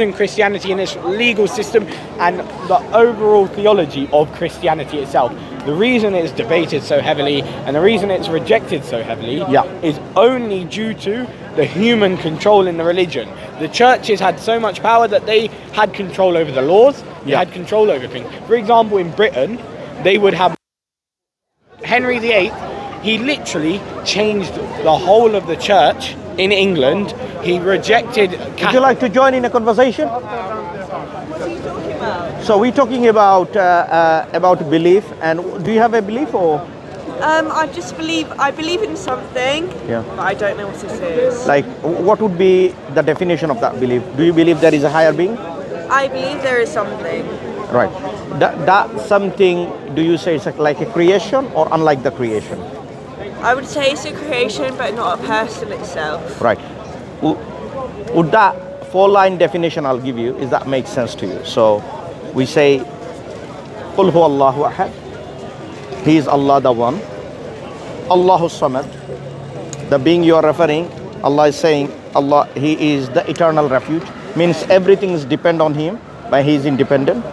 in Christianity and its legal system and the overall theology of Christianity itself. The reason it's debated so heavily and the reason it's rejected so heavily is only due to the human control in the religion. The churches had so much power that they had control over the laws, they had control over things. For example, in Britain, they would have Henry VIII, he literally changed the whole of the church in England. He rejected... Would you like to join in a conversation? What are you talking about? So we're talking about belief, and do you have a belief or? I believe in something, but I don't know what it is. Like, what would be the definition of that belief? Do you believe there is a higher being? I believe there is something. Right. That something, do you say it's like a creation or unlike the creation? I would say it's a creation, but not a person itself. Right. Would that 4-line definition I'll give you, is that makes sense to you? So we say, Qul huwa Allahu ahad. He is Allah the One. Allahu Samad. The being you are referring, Allah is saying, Allah, He is the eternal refuge. Means everything is depend on Him, but He is independent.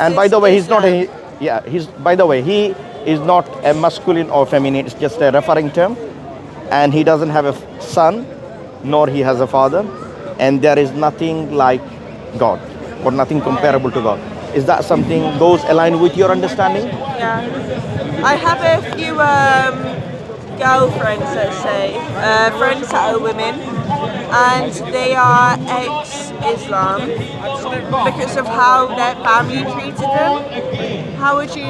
And by the way, He's not a, He is not a masculine or feminine, it's just a referring term. And He doesn't have a son, nor He has a father. And there is nothing like God, or nothing comparable to God. Is that something goes aligned with your understanding? Yeah. I have a few girlfriends, let's say, friends that are women, and they are ex-Islam because of how their family treated them. How would you...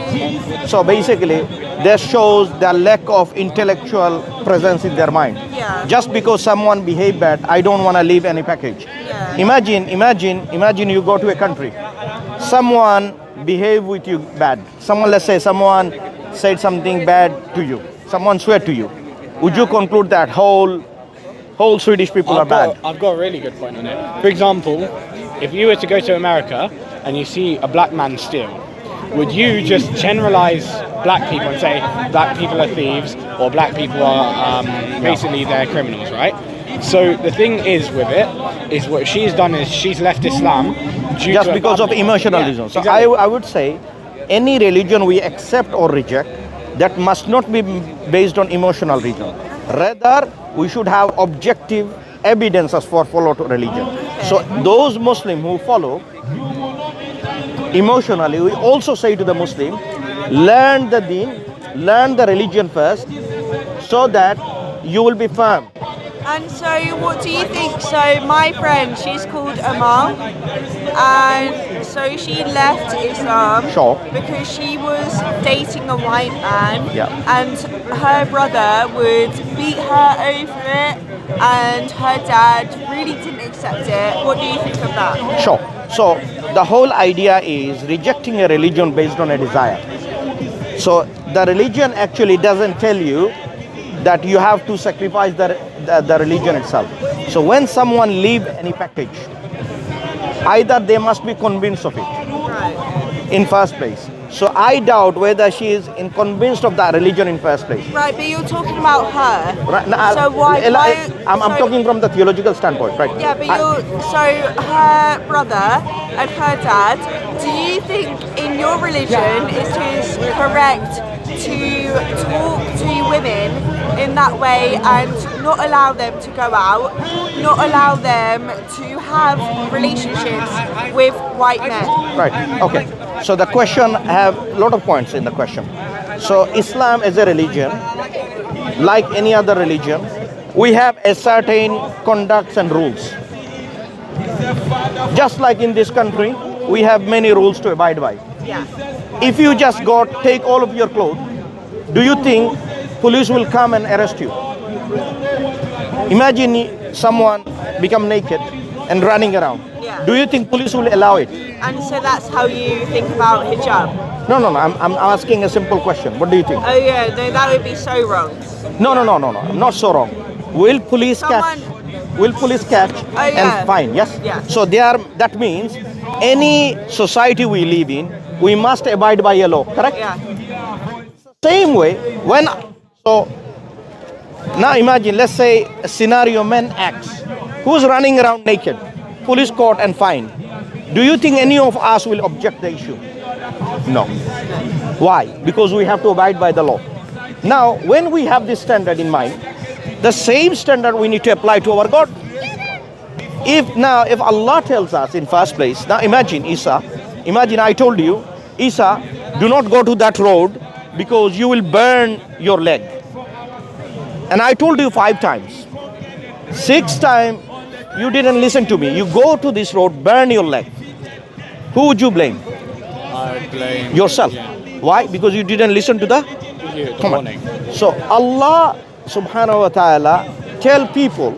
So basically, that shows the lack of intellectual presence in their mind. Yeah. Just because someone behave bad, I don't want to leave any package. Yeah. Imagine you go to a country, someone behave with you bad. Let's say someone said something bad to you. Someone swear to you. Would you conclude that whole Swedish people are bad? I've got a really good point on it. For example, if you were to go to America and you see a black man steal, would you just generalize black people and say black people are thieves or black people are basically they're criminals, right? So the thing is with it, is what she's done is she's left Islam just because of emotional reasons. So exactly. I would say any religion we accept or reject, that must not be based on emotional reason. Rather, we should have objective evidences for follow to religion. So those Muslims who follow emotionally, we also say to the Muslim, learn the deen, learn the religion first, so that you will be firm. And so what do you think? So my friend, she's called Amal, and so she left Islam because she was dating a white man, and her brother would beat her over it, and her dad really didn't accept it. What do you think of that? Sure. So the whole idea is rejecting a religion based on a desire. So the religion actually doesn't tell you that you have to sacrifice the religion itself. So when someone leave any package, either they must be convinced of it in first place. So I doubt whether she is convinced of that religion in first place. Right, but you're talking about her. Right, now, so I'm talking from the theological standpoint, right? Yeah, but so her brother and her dad, do you think in your religion it is correct to talk to women in that way and not allow them to go out, not allow them to have relationships with white men? Right, okay. So the question have a lot of points in the question. So Islam as a religion, like any other religion, we have a certain conducts and rules. Just like in this country, we have many rules to abide by. Yeah. If you just take all of your clothes, do you think police will come and arrest you? Imagine someone become naked and running around. Yeah. Do you think police will allow it? And so that's how you think about hijab? No. I'm asking a simple question. What do you think? Oh yeah, no, that would be so wrong. No. Not so wrong. Will police catch? And fine? Yes. Yeah. So that means any society we live in, we must abide by a law. Correct? Yeah. Same way, now imagine, let's say a scenario, man acts. Who's running around naked? police court and fine, do you think any of us will object the issue? No. Why? Because we have to abide by the law. Now, when we have this standard in mind, the same standard we need to apply to our God. If Allah tells us in first place, now imagine I told you, Isa, do not go to that road because you will burn your leg. And I told you 5 times. 6th time, you didn't listen to me. You go to this road, burn your leg. Who would you blame? I blame yourself. Yeah. Why? Because you didn't listen to the warning. So Allah subhanahu wa ta'ala tell people,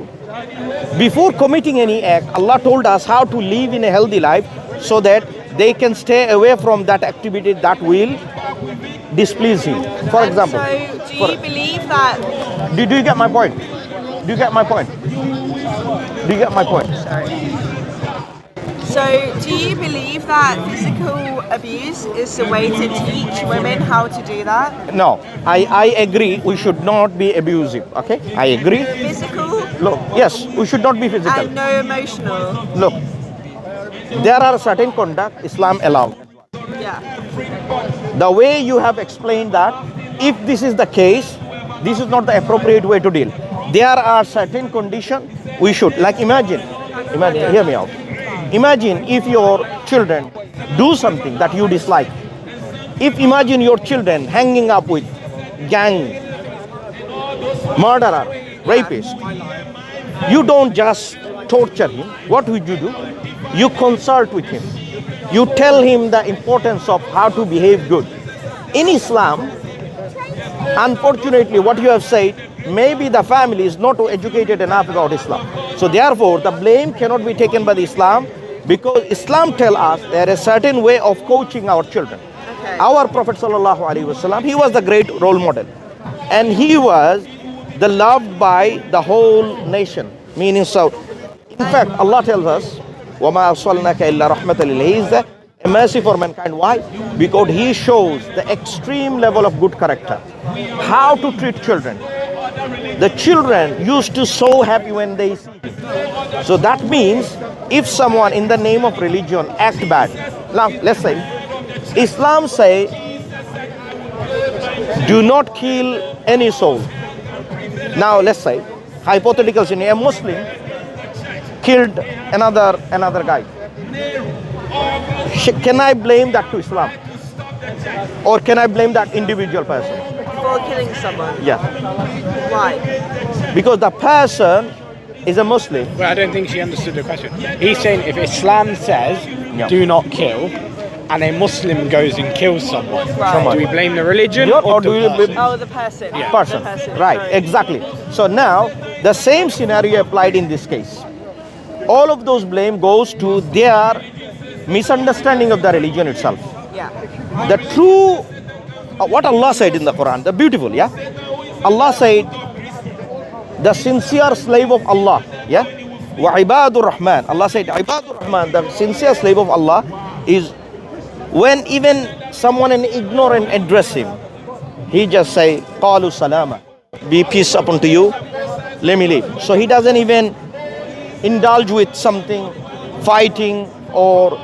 before committing any act, Allah told us how to live in a healthy life so that they can stay away from that activity that will displease Him. For example. So, do you believe that? Do you get my point? Do you get my point? Do you get my point? Sorry. So, do you believe that physical abuse is the way to teach women how to do that? No, I agree. We should not be abusive. Okay, I agree. Physical? Look, yes, we should not be physical. And no emotional? Look, there are certain conduct Islam allows. Yeah. The way you have explained that, if this is the case, this is not the appropriate way to deal. There are certain conditions we should, like imagine, hear me out. Imagine if your children do something that you dislike. Imagine your children hanging up with gang, murderer, rapist. You don't just torture him. What would you do? You consult with him. You tell him the importance of how to behave good. In Islam, unfortunately, what you have said, maybe the family is not educated enough about Islam. So therefore, the blame cannot be taken by the Islam, because Islam tells us there is a certain way of coaching our children. Okay. Our Prophet sallallahu alaihi wasallam, he was the great role model, and he was the loved by the whole nation. Meaning, so in fact, Allah tells us, وَمَا أَرْسَلْنَاكَ إِلَّا رَحْمَةً لِلْعِزَّةِ, a mercy for mankind. Why? Because he shows the extreme level of good character. How to treat children. The children used to so happy when they see him. So that means if someone in the name of religion act bad, now let's say Islam say do not kill any soul. Now let's say hypothetical scenario, a Muslim killed another guy. Can I blame that to Islam? Or can I blame that individual person? For killing someone? Yeah. Why? Because the person is a Muslim. Well, I don't think she understood the question. He's saying if Islam says do not kill, and a Muslim goes and kills someone, Right. do we blame the religion Or do the we person? Oh, the person. Yeah. Person. The person. Right, Sorry. exactly. So now the same scenario applied in this case. All of those blame goes to their misunderstanding of the religion itself. Yeah. The true, what Allah said in the Quran, the beautiful, yeah? Allah said, the sincere slave of Allah, yeah? Wa ibadur Rahman. Allah said, ibadur Rahman, the sincere slave of Allah is when even someone an ignorant address him, he just say, qalu salama, be peace upon to you, let me leave. So he doesn't even indulge with something, fighting or,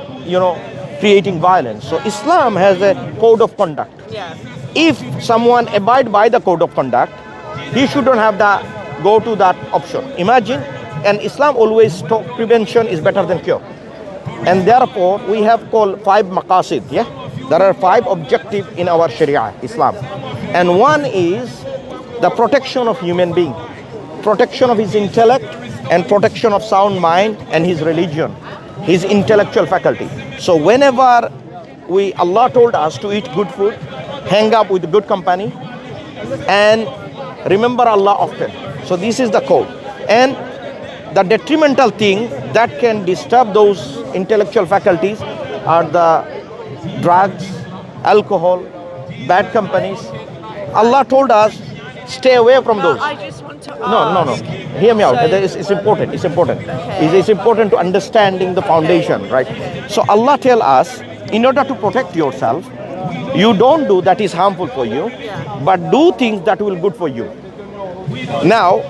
creating violence. So Islam has a code of conduct. Yeah. If someone abide by the code of conduct, he shouldn't have go to that option. Imagine, and Islam always talk prevention is better than cure. And therefore, we have called 5 maqasid, yeah? There are 5 objectives in our Sharia, Islam. And one is the protection of human being, protection of his intellect, and protection of sound mind and his religion, his intellectual faculty. So whenever Allah told us to eat good food, hang up with good company, and remember Allah often. So this is the code. And the detrimental thing that can disturb those intellectual faculties are the drugs, alcohol, bad companies. Allah told us, stay away from those. I just want to ask. No. Hear me out. So- It's important. It's important. Okay. It's important to understanding the foundation, right? So Allah tell us, in order to protect yourself, you don't do that is harmful for you, but do things that will good for you. Now,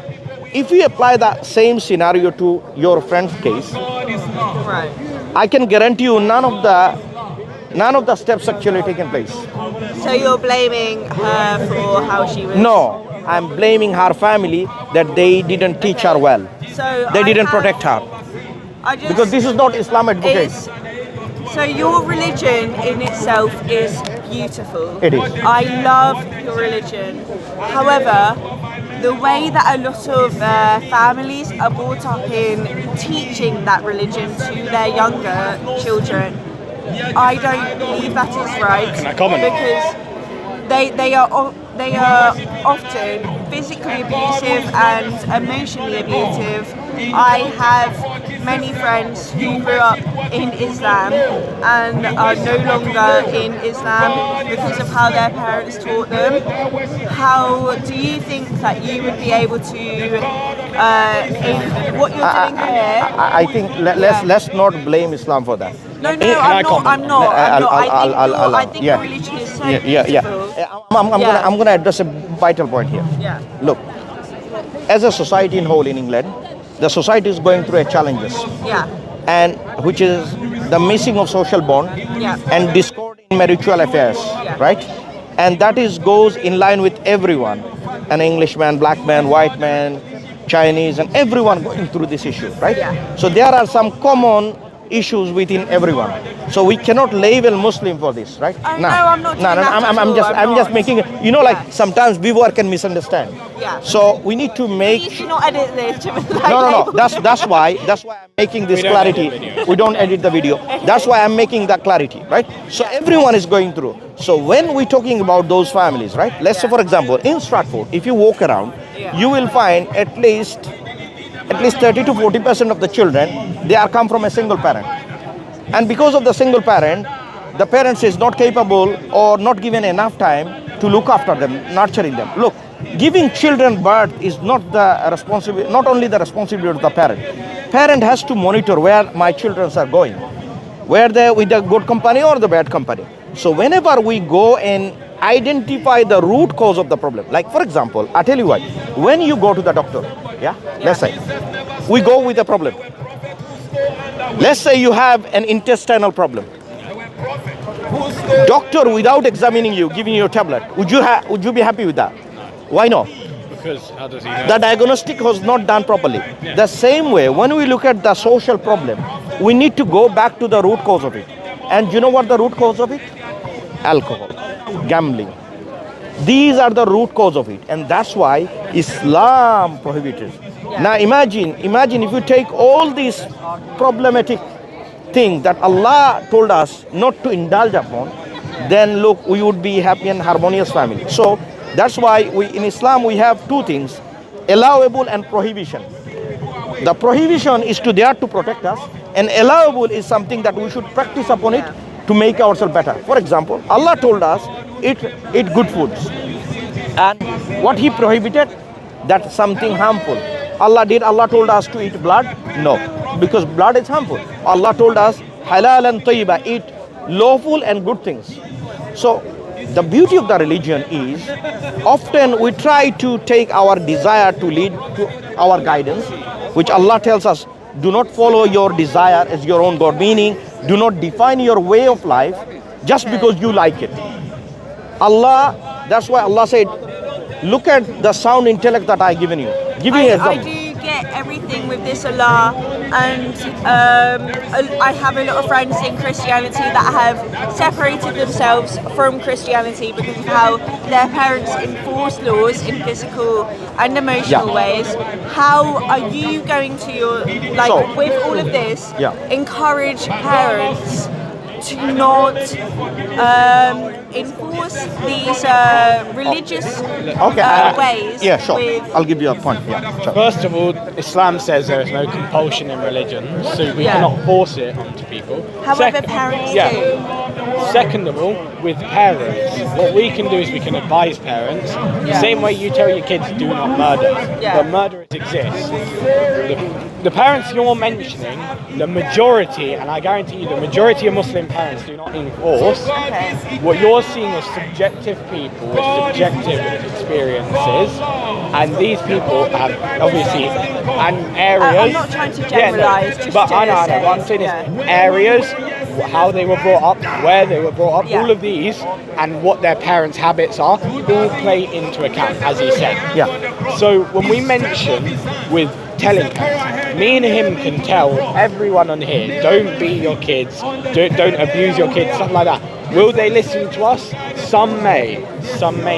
if we apply that same scenario to your friend's case, Right. I can guarantee you none of the steps actually taken place. So you're blaming her for how she was? No, I'm blaming her family that they didn't teach her well. So They didn't protect her. Because this is not Islam advocates. So your religion in itself is beautiful. It is. I love your religion. However, the way that a lot of families are brought up in teaching that religion to their younger children, I don't believe that is right. Can I comment? Because they are often physically abusive and emotionally abusive. I have many friends who grew up in Islam and are no longer in Islam because of how their parents taught them. How do you think that you would be able to, in what you're doing here? I think let's not blame Islam for that. No, I'm not. I think yeah. your religion is so yeah. beautiful. I'm gonna address a vital point here. Yeah. Look, as a society in whole in England, the society is going through a challenges. Yeah. And which is the missing of social bond and discord in marital affairs, right? And that goes in line with everyone, an Englishman, black man, white man, Chinese, and everyone going through this issue, right? So there are some common issues within everyone. So we cannot label Muslim for this, right? No, I'm not. I'm just making, like sometimes we work and misunderstand. Yeah. So we need to make. Please do not edit this. No. That's why I'm making this clarity. We don't edit the video. That's why I'm making that clarity, right? So everyone is going through. So when we're talking about those families, right? Let's say, for example, in Stratford, if you walk around, you will find at least 30 to 40% of the children, they are come from a single parent. And because of the single parent, the parents is not capable or not given enough time to look after them, nurturing them. Look, giving children birth is not only the responsibility of the parent. Parent has to monitor where my children are going, where they're with the good company or the bad company. So whenever we go and identify the root cause of the problem, like for example, I tell you why, when you go to the doctor, let's say, we go with a problem. Let's say you have an intestinal problem. Doctor, without examining you, giving you a tablet, would you be happy with that? Why not? Because how does he know? The diagnostic was not done properly. The same way, when we look at the social problem, we need to go back to the root cause of it. And you know what the root cause of it? Alcohol, gambling. These are the root cause of it, and that's why Islam prohibited. Now imagine if you take all these problematic things that Allah told us not to indulge upon, then look, we would be happy and harmonious family. So that's why in Islam we have two things, allowable and prohibition. The prohibition is there to protect us, and allowable is something that we should practice upon it to make ourselves better. For example, Allah told us eat good foods, and what He prohibited, that's something harmful. Allah told us to eat blood? No, because blood is harmful. Allah told us halal and tayyiba, eat lawful and good things. So the beauty of the religion is often we try to take our desire to lead to our guidance, which Allah tells us, do not follow your desire as your own God, meaning do not define your way of life just because you like it. That's why Allah said, look at the sound intellect that I given you. I do get everything with this Allah, and I have a lot of friends in Christianity that have separated themselves from Christianity because of how their parents enforce laws in physical and emotional ways. How are you going to, with all of this, encourage parents to not enforce these religious ways? Yeah, sure. I'll give you a point. Sure. First of all, Islam says there is no compulsion in religion, so we cannot force it onto people. However, parents do. Second of all, with parents, what we can do is we can advise parents. The same way you tell your kids do not murder, but murderers exist. the parents you're mentioning, the majority, and I guarantee you the majority of Muslim parents do not enforce. What you're seeing is subjective people with subjective experiences, and these people have obviously, and areas. I'm not trying to generalise, just but I know, say, what I'm saying is areas, how they were brought up, where they were brought up, Yeah. all of these, and what their parents' habits are, all play into account, as he said. Yeah. So when we mention with telling parents, me and him can tell everyone on here, don't beat your kids, don't abuse your kids, something like that. Will they listen to us? Some may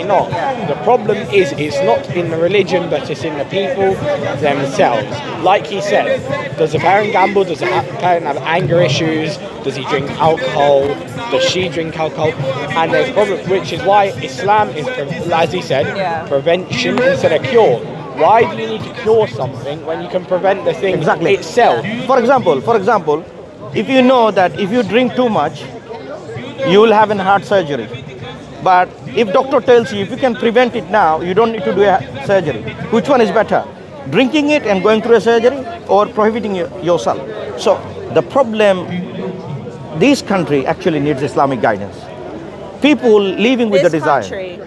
not. The problem is it's not in the religion, but it's in the people themselves. Like he said, does the parent gamble? Does the parent have anger issues? Does he drink alcohol? Does she drink alcohol? And there's problems, which is why Islam is, as he said, prevention instead of cure. Why do you need to cure something when you can prevent the thing itself? For example, if you know that if you drink too much, you will have a heart surgery. But if doctor tells you if you can prevent it now, you don't need to do a surgery. Which one is better? Drinking it and going through a surgery, or prohibiting yourself? So the problem, this country actually needs Islamic guidance. People living with the desire.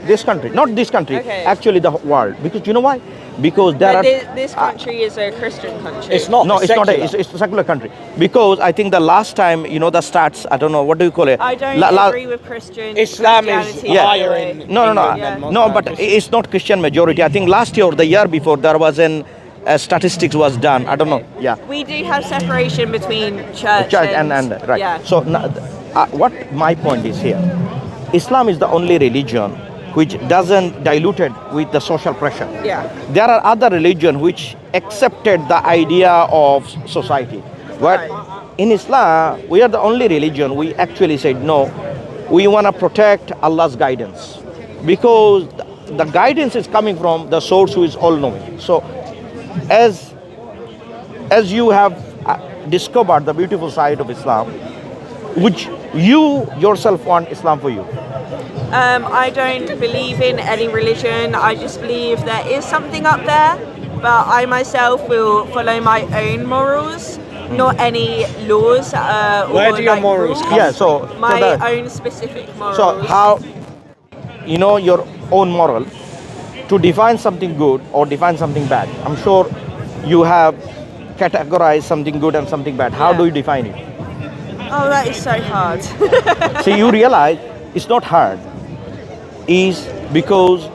This country, not this country, actually the world. Because you know why? Because this country is a Christian country. It's not. No, it's not. It's a secular country. Because I think the last time, the stats, I don't know, what do you call it? I don't agree with Christian. Islam is higher in No, but it's not Christian majority. I think last year or the year before there was statistics was done. I don't know. Yeah. We do have separation between church and right. Yeah. So what my point is here, Islam is the only religion which doesn't dilute it with the social pressure. Yeah. There are other religions which accepted the idea of society. But in Islam, we are the only religion we actually said no, we want to protect Allah's guidance. Because the guidance is coming from the source who is all-knowing. So as you have discovered the beautiful side of Islam, which you yourself want Islam for you? I don't believe in any religion. I just believe there is something up there, but I myself will follow my own morals, not any laws. Where do your morals come? Yeah, so my own specific morals. So how, your own moral, to define something good or define something bad? I'm sure you have categorized something good and something bad. How do you define it? Oh, that is so hard. So you realize it's not hard. Is because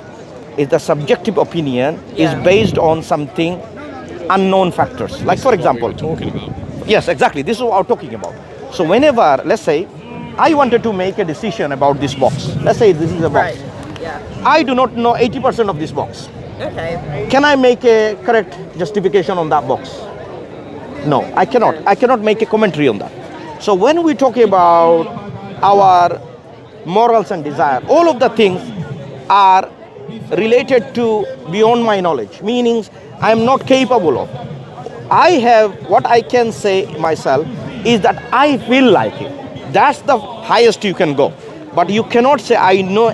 it's the subjective opinion is based on something unknown factors. Like for example, talking about. Yes, exactly. This is what I'm talking about. So whenever, let's say, I wanted to make a decision about this box. Let's say this is a box. Right. Yeah. I do not know 80% of this box. Okay. Can I make a correct justification on that box? No, I cannot. I cannot make a commentary on that. So when we talk about our morals and desire, all of the things are related to beyond my knowledge, meaning I am not capable of. I have, what I can say myself is that I feel like it. That's the highest you can go. But you cannot say I know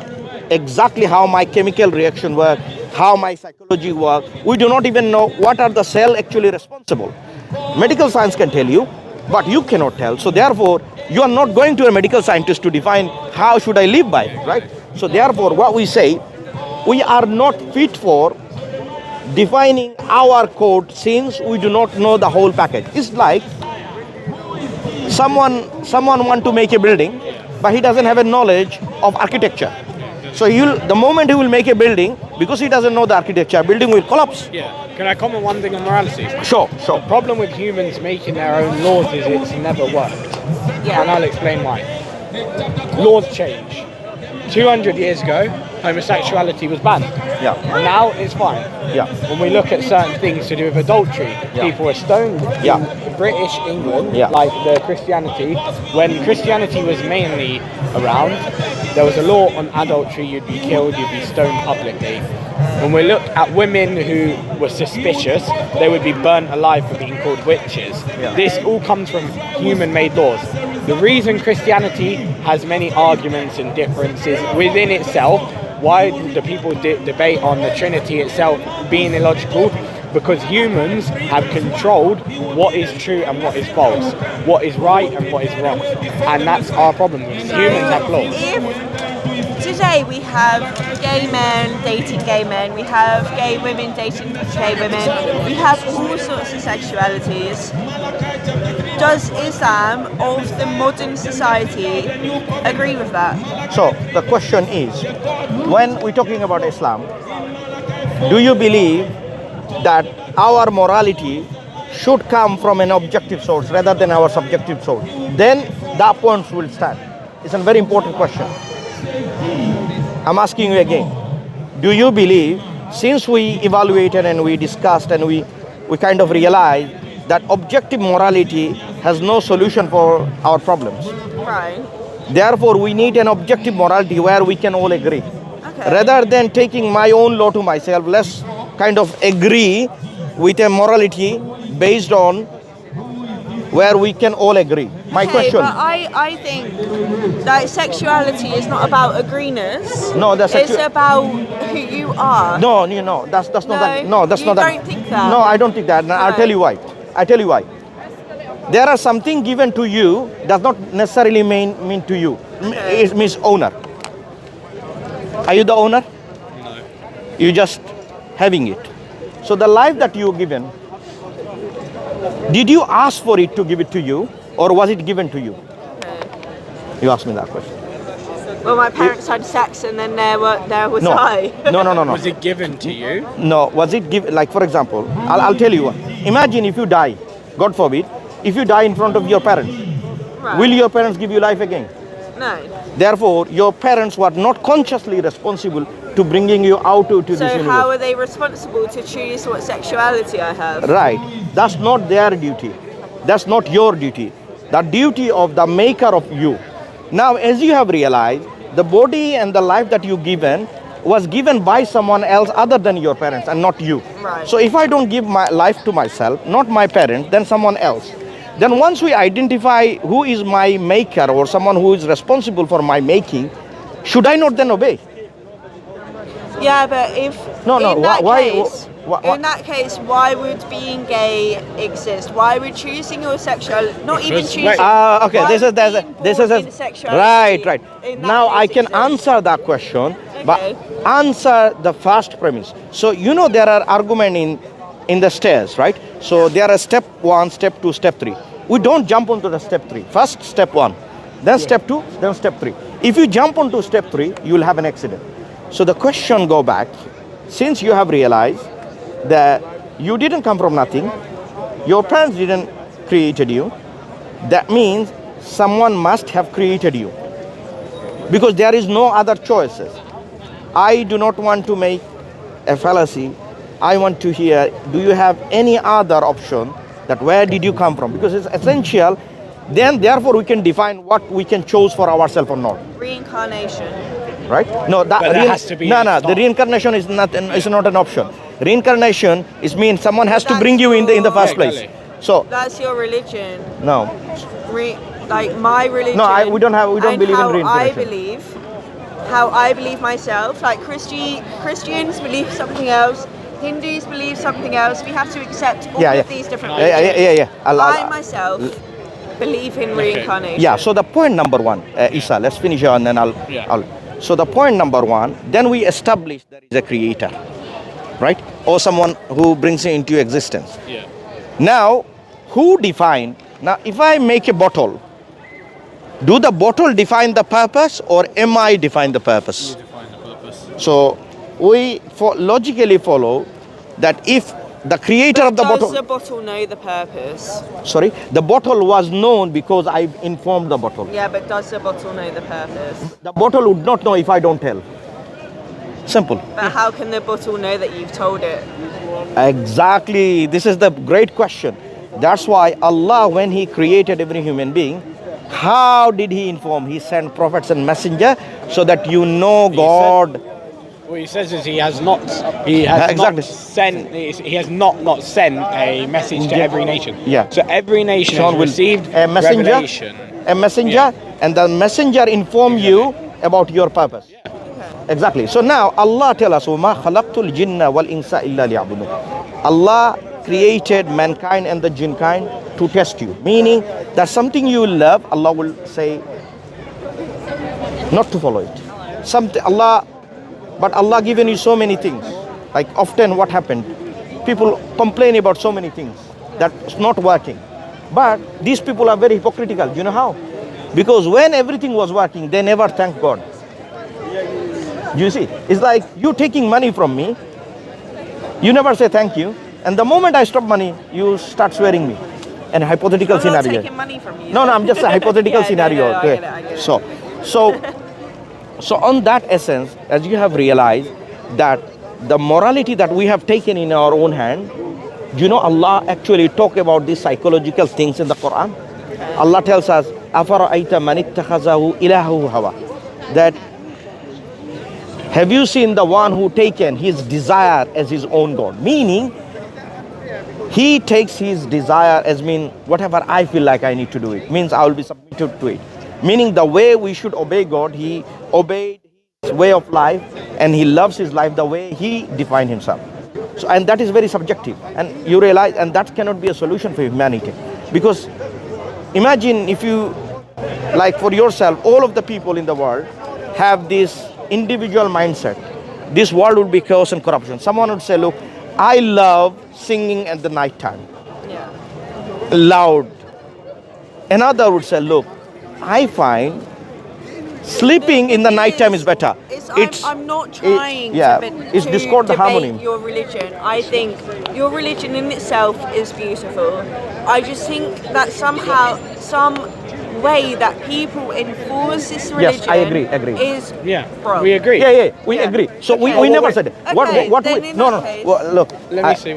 exactly how my chemical reaction works, how my psychology works. We do not even know what are the cells actually responsible. Medical science can tell you, but you cannot tell. So therefore, you are not going to a medical scientist to define how should I live by it, right? So therefore, what we say, we are not fit for defining our code since we do not know the whole package. It's like someone want to make a building, but he doesn't have a knowledge of architecture. So the moment he will make a building, because he doesn't know the architecture, building will collapse. Yeah. Can I comment one thing on morality? Sure. The problem with humans making their own laws is it's never worked. Yeah. And I'll explain why. Laws change. 200 years ago, homosexuality was banned. Yeah. Now it's fine. Yeah. When we look at certain things to do with adultery, people were stoned in British England, like the Christianity. When Christianity was mainly around, there was a law on adultery, you'd be killed, you'd be stoned publicly. When we look at women who were suspicious, they would be burnt alive for being called witches. Yeah. This all comes from human-made laws. The reason Christianity has many arguments and differences within itself, why the people debate on the Trinity itself being illogical, because humans have controlled what is true and what is false, what is right and what is wrong, and that's our problem. Humans have flaws. If today we have gay men dating gay men, we have gay women dating gay women, we have all sorts of sexualities. Does Islam of the modern society agree with that? So the question is, when we're talking about Islam, do you believe that our morality should come from an objective source rather than our subjective source? Then that point will stand. It's a very important question. I'm asking you again. Do you believe, since we evaluated and we discussed and we kind of realized that objective morality has no solution for our problems? Right. Therefore, we need an objective morality where we can all agree. Okay. Rather than taking my own law to myself, let's kind of agree with a morality based on where we can all agree. My question. But I think that sexuality is not about agreement. No, it's about who you are. No, that's not that. No, that's not that. You don't think that? No, I don't think that. I'll tell you why. There are something given to you does not necessarily mean to you. Okay. It means owner. Are you the owner? No. You just having it. So the life that you given, did you ask for it to give it to you, or was it given to you? Okay. You asked me that question. Well, my parents had sex, and then there was No. I. No. Was it given to you? No. Was it given? Like, for example, I'll tell you. Imagine if you die, God forbid, if you die in front of your parents, Right. will your parents give you life again? No. Therefore, your parents were not consciously responsible to bringing you out to this So universe. how are they responsible to choose what sexuality I have? Right. That's not their duty. That's not your duty. The duty of the maker of you. Now, as you have realized, the body and the life that you given was given by someone else other than your parents and not you. Right. So if I don't give my life to myself, not my parents, then someone else. Then once we identify who is my maker or someone who is responsible for my making, should I not then obey? Yeah, but if in that case, why would being gay exist? Why would choosing your sexuality, not even choosing? Okay, why this would being born in sexuality right. in that Now I case can exist? answer that question, but Okay. answer the first premise. So there are argument in the stairs, right? So there are step 1, step 2, step 3. We don't jump onto the step 3. First step 1, then step 2, then step 3. If you jump onto step 3, you will have an accident. So the question go back, since you have realized that you didn't come from nothing, your parents didn't created you, that means someone must have created you, because there is no other choices. I do not want to make a fallacy. I want to hear, do you have any other option, that where did you come from? Because it's essential. Then therefore we can define what we can choose for ourselves or not. Reincarnation. Right? No, that has to be the reincarnation is not an option. Reincarnation means someone has to bring you in the first place. Exactly. So That's your religion. no. Like my religion. No, we don't believe in reincarnation. How I believe myself. Like Christians believe something else. Hindus believe something else. We have to accept all of these different religions. Yeah. I myself believe in reincarnation. Yeah. So the point number 1, Isa, let's finish here and then I'll. So the point number 1, then we establish there is a creator, right? Or someone who brings it into existence. Yeah. Now, who define? Now, if I make a bottle, do the bottle define the purpose, or am I define the purpose? You define the purpose. So we logically follow that if the creator of the bottle. Does the bottle know the purpose? Sorry, the bottle was known because I informed the bottle. Yeah, but does the bottle know the purpose? The bottle would not know if I don't tell. Simple. But how can the bottle know that you've told it? Exactly. This is the great question. That's why Allah, when He created every human being, how did He inform? He sent prophets and messenger so that you know God. What he says is he has not sent a message to every nation. Yeah. So every nation has received a messenger, revelation. and the messenger inform you about your purpose. Yeah. Exactly. So now Allah tell us, وَمَا خَلَقْتُ الْجِنَّ وَالْإِنسَ إِلَّا لِيَعْبُدُونَ. Allah created mankind and the jinn kind to test you. Meaning that something you love, Allah will say not to follow it. But Allah given you so many things. Like often what happened, people complain about so many things that's not working. But these people are very hypocritical. Do you know how? Because when everything was working, they never thank God. You see, it's like you taking money from me, you never say thank you, and the moment I stop money, you start swearing me. And hypothetical I'm scenario. not taking money from you. No, I'm just a hypothetical scenario. I get it. So on that essence, as you have realized that the morality that we have taken in our own hand, you know, Allah actually talk about these psychological things in the Quran. Allah tells us, أَفَرَأَيْتَ مَنِ اتَّخَذَهُ إِلَهُ هَوَى, that have you seen the one who taken his desire as his own God? Meaning, he takes his desire as mean whatever I feel like I need to do it. Means I will be submitted to it. Meaning the way we should obey God, he obeyed his way of life and he loves his life the way he defined himself. So, and that is very subjective. And you realize, and that cannot be a solution for humanity. Because imagine if you, like for yourself, all of the people in the world have this individual mindset. This world would be chaos and corruption. Someone would say, look, I love singing at the night time. Yeah. Loud. Another would say, look, I find sleeping in the night time is better. I'm not trying it's to discord the debate harmony. your religion. I think your religion in itself is beautiful. I just think that somehow, some way that people enforce this religion Yes, I agree. is wrong. We agree. We agree. So Okay. we never said it. Okay, What then we in no that no. case- Well, look. Let me say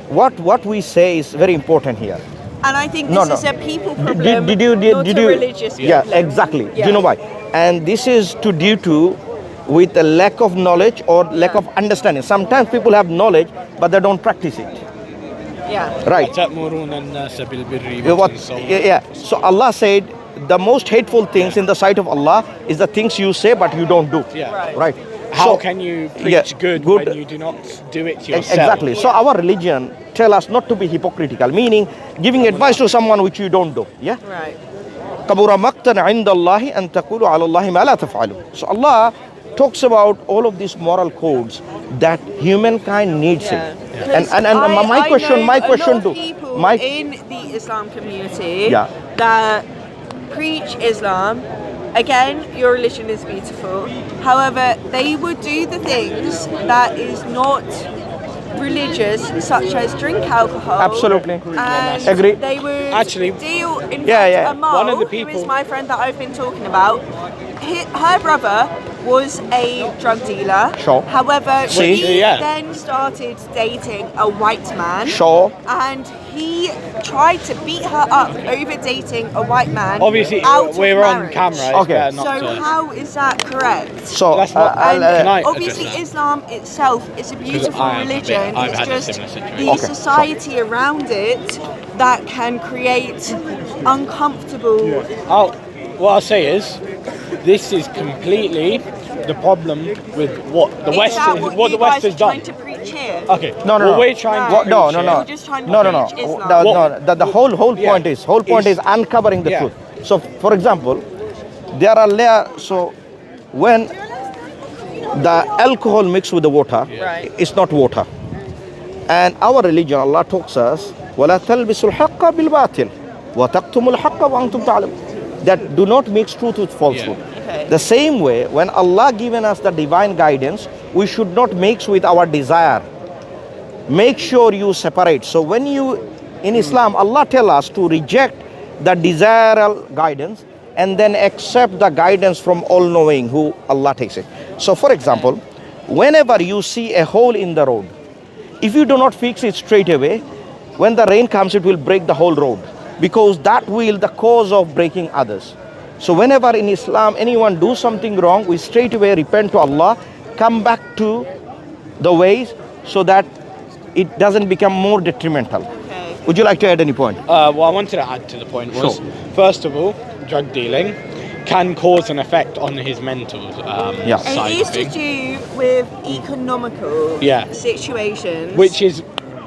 one thing. What we say is very important here. And I think No, this no. is a people Did problem, not a religious Yeah, problem. exactly. Yeah. Do you know why? And this is due to with a lack of knowledge or lack of understanding. Sometimes people have knowledge but they don't practice it. Yeah. Right. أَتَأْمُرُونَ النَّاسَ بِالْبِرِّ وَتَنْسَوْنَ So Allah said the most hateful things in the sight of Allah is the things you say but you don't do. Yeah. Right. How So- can you preach good when you do not do it yourself? Exactly. So our religion tell us not to be hypocritical, meaning giving advice to someone which you don't do. Yeah. Right. كبر مقتا عند الله أن تقولوا على الله ما لا تفعلوا. So Allah talks about all of these moral codes that humankind needs it. And my question to to people my in the Islam community Yeah. that preach Islam. Again, your religion is beautiful. However, they would do the things that is not religious, such as drink alcohol. Absolutely. And Agree. they would Actually, deal. In Yeah, fact, yeah. Amal, One of the who is people- my friend that I've been talking about, her brother was a drug dealer. Sure. However, See? she Yeah. then started dating a white man. Sure. And he tried to beat her up over dating a white man. Obviously, out of we're on marriage. camera. It's Okay. better not So to. how is that correct? So That's not- And Can I obviously, address that? Islam itself is a beautiful I am a bit- religion. I've It's had a just similar situation. the Okay, society around it that can create uncomfortable. Oh, what I'll say is, this is completely the problem with what the West Is that is, what what you the West guys has are done. trying to preach here? Okay. No. What we're trying No. to No, preach no, here- no. You're just trying to No. preach Islam. The whole point Yeah. is uncovering the Yeah. truth. So, for example, there are layers. So, when the alcohol mixed with the water, Right. it's not water. And our religion, Allah talks us, وَلَا تَلْبِسُوا الْحَقَّ بِالْبَاطِلِ وَتَكْتُمُوا الْحَقَّ وَأَنْتُمْ تَعْلَمُونَ. That do not mix truth with falsehood. Okay. The same way, when Allah given us the divine guidance, we should not mix with our desire. Make sure you separate. So when you, in Islam, Allah tell us to reject the desirable guidance and then accept the guidance from all-knowing who Allah takes it. So for example, whenever you see a hole in the road, if you do not fix it straight away, when the rain comes, it will break the whole road, because that will the cause of breaking others. So whenever in Islam anyone do something wrong, we straight away repent to Allah, come back to the ways so that it doesn't become more detrimental. Okay. Would you like to add any point? What I wanted to add to the point was, Sure. first of all, drug dealing can cause an effect on his mental Yeah. side It of is to things. do with economical Yeah. situations. Which is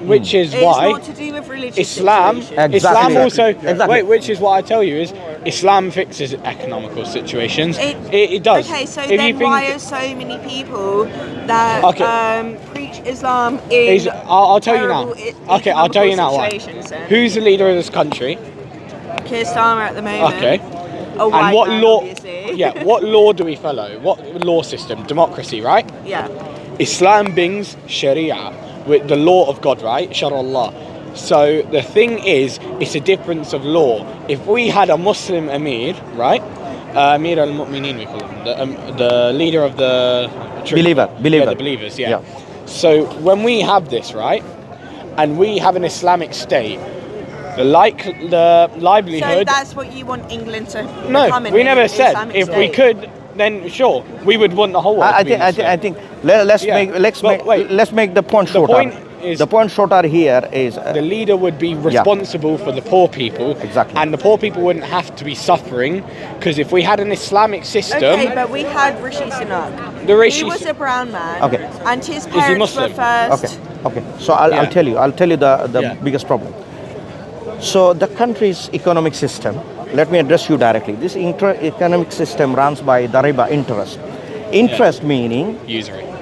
which is It's why not to do with religious Islam, situations. Islam Exactly. also, Exactly. wait, which is what I tell you is Islam fixes economical situations. It does. Okay, so If you then think- why are so many people that Okay. preach Islam in I'll tell you now. terrible Okay, I'll tell you now why. situations then? Who's the leader of this country? Keir Starmer at the moment. Okay. A white And what man, law? obviously. Yeah, what law do we follow? What law system? Democracy, right? Yeah. Islam brings Shariah, with the law of God, right? Sharallah. So the thing is, it's a difference of law. If we had a Muslim Amir, right? Amir al-Mu'mineen, we call him, the leader of the Believer. Yeah, the believers, yeah. So when we have this, right, and we have an Islamic state, the livelihood. So that's what you want England to No, become an we never said. Islamic If we state. could, then sure, we would want the whole world. I to be think Muslim. let's Yeah. But wait, let's make the point the shorter. point is- the point shorter here is the leader would be responsible for the poor people. Exactly. And the poor people wouldn't have to be suffering, because if we had an Islamic system, Okay, but we had Rishi Sunak. The Rishi He was a brown man. Okay. And his parents were Muslim? first. Okay. So I'll Yeah. tell you the Yeah. biggest problem. So the country's economic system. Let me address you directly. This economic system runs by the riba interest. Interest meaning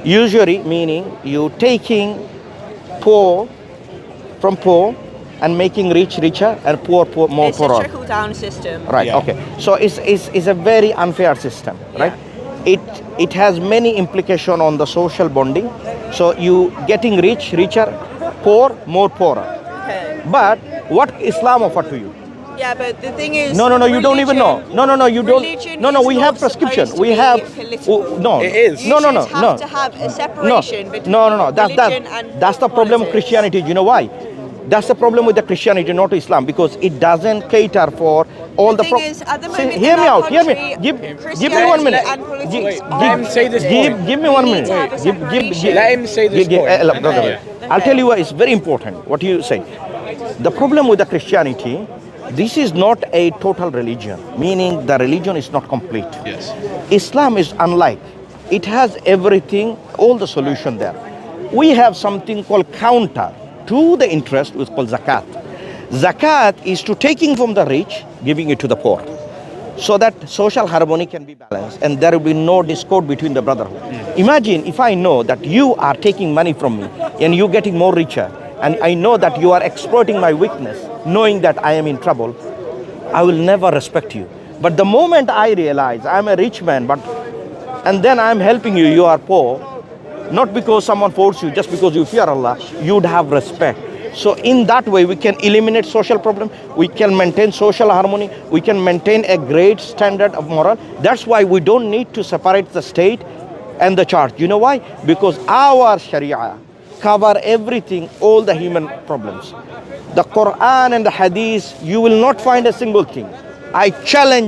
usury meaning you taking poor from poor and making rich richer and poor more It's poorer. a trickle-down system. Right. Yeah. Okay. So it's a very unfair system, right? It has many implications on the social bonding. So you getting rich, richer, poor, more poorer. Okay. But what Islam offer to you? Yeah, but the thing is... No, you don't even know. No, you don't. Religion No, is we not have prescription. supposed to We be have. political. No. It is. You No. have to have a separation between No. religion and That's the problem with politics. Christianity. You know why? That's the problem with the Christianity, not Islam, because it doesn't cater for all the. The thing is, at the moment hear in me our out. Hear me. country, Give me 1 Christianity minute. and politics Wait, are let him say this connected. point. Give me 1 We need minute. to have a separation. Let him say this point. Look, brother, I'll tell you what is very important. What you say. The problem with the Christianity, this is not a total religion, meaning the religion is not complete. Yes. Islam is unlike. It has everything, all the solution there. We have something called counter to the interest, which is called zakat. Zakat is to taking from the rich, giving it to the poor, so that social harmony can be balanced and there will be no discord between the brotherhood. Imagine if I know that you are taking money from me and you getting more richer, and I know that you are exploiting my weakness, knowing that I am in trouble, I will never respect you. But the moment I realize I'm a rich man, and then I'm helping you, you are poor, not because someone forced you, just because you fear Allah, you'd have respect. So in that way, we can eliminate social problem, we can maintain social harmony, we can maintain a great standard of moral. That's why we don't need to separate the state and the church. You know why? Because our Sharia cover everything, all the human problems. The Quran and the Hadith, you will not find a single thing. I challenge